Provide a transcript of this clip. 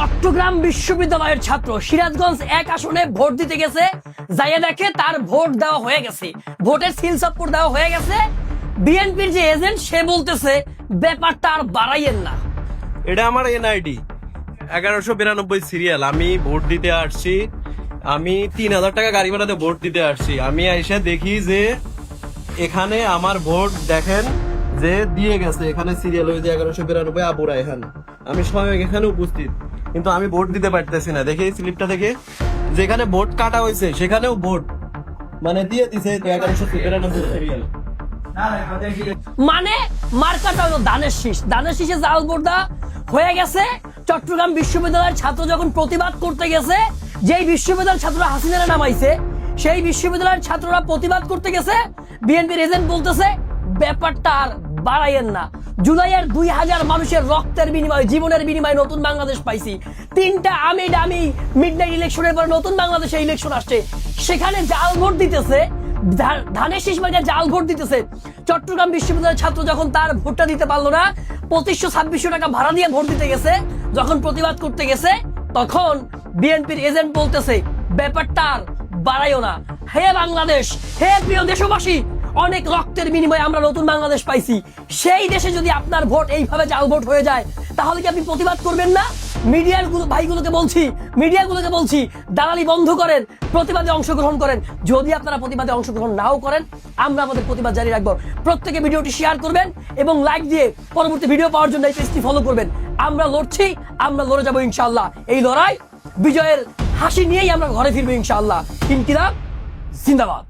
চট্টগ্রাম বিশ্ববিদ্যালয়ের ছাত্র সিরাজগঞ্জ 1 আসনে ভোট দিতে গেছে, যাইয়া দেখে তার ভোট দেওয়া হয়ে গেছে, ভোটের সিল সাপোর্ট দেওয়া হয়ে গেছে। বিএনপির যে এজেন্ট সে বলতেছে ব্যাপারটা আর বাড়াইয়েন না। এটা আমার এনআইডি 1192 সিরিয়াল। আমি ভোট দিতে আসছি, আমি 3000 টাকা গাড়ি ভাড়াতে ভোট দিতে আসছি। আমি এসে দেখি যে এখানে আমার ভোট দেখেন যে দিয়ে গেছে, এখানে সিরিয়াল হয়েছে 1192 আবু রায়হান। আমি স্বয়ং এখানে উপস্থিত, কিন্তু আমি ভোট দিতে পারতেছি না। দেখে এই স্লিপটা থেকে যেখানে ভোট কাটা হয়েছে সেখানেও ভোট মানে দিয়ে দিছে 1192 সিরিয়াল। মানে মার্কাটা হলো ধানের শীষ, ধানের শীষে জাল ভোট দেওয়া হয়ে গেছে। চট্টগ্রাম বিশ্ববিদ্যালয়ের ছাত্র যখন প্রতিবাদ করতে গেছে, যেই বিশ্ববিদ্যালয়ের ছাত্ররা হাসিনারা নামাইছে, সেই বিশ্ববিদ্যালয়ের ছাত্ররা প্রতিবাদ করতে গেছে, বিএনপির এজেন্ট বলতেছে ব্যাপারটা আর বাড়াইয়েন না। জুলাইয়ের 2000 মানুষের রক্তের বিনিময়ে, জীবনের বিনিময়ে নতুন বাংলাদেশ পাইছি। 3টা আমি ডামি মিডনাইট ইলেকশনের পর নতুন বাংলাদেশে ইলেকশন আসছে, সেখানে জাল ভোট দিতেছে, ধানের শীষ মার্কা জাল ভোট দিতেছে। চট্টগ্রাম বিশ্ববিদ্যালয়ের ছাত্র যখন তার ভোটটা দিতে পারলো না, 2500-2600 টাকা ভাড়া দিয়ে ভোট দিতে গেছে, যখন প্রতিবাদ করতে গেছে, তখন বিএনপির এজেন্ট বলতেছে ব্যাপারটা আর বাড়াইও না। হে বাংলাদেশ, হে প্রিয় দেশবাসী, অনেক রক্তের বিনিময়ে আমরা নতুন বাংলাদেশ পাইছি। সেই দেশে যদি আপনার ভোট এইভাবে জাল ভোট হয়ে যায়, তাহলে কি আপনি প্রতিবাদ করবেন না? ভাইগুলোকে বলছি দালালি বন্ধ করেন, প্রতিবাদে অংশগ্রহণ করেন। যদি আপনারা প্রতিবাদে অংশগ্রহণ নাও করেন, আমরা আমাদের প্রতিবাদ জারি রাখবো। প্রত্যেকে ভিডিওটি শেয়ার করবেন এবং লাইক দিয়ে পরবর্তী ভিডিও পাওয়ার জন্য এই পেজটি ফলো করবেন। আমরা লড়ছি, আমরা লড়ে যাবো ইনশাআল্লাহ। এই লড়াই বিজয়ের হাসি নিয়েই আমরা ঘরে ফিরবো ইনশাআল্লাহ। ইনকিলাব জিন্দাবাদ।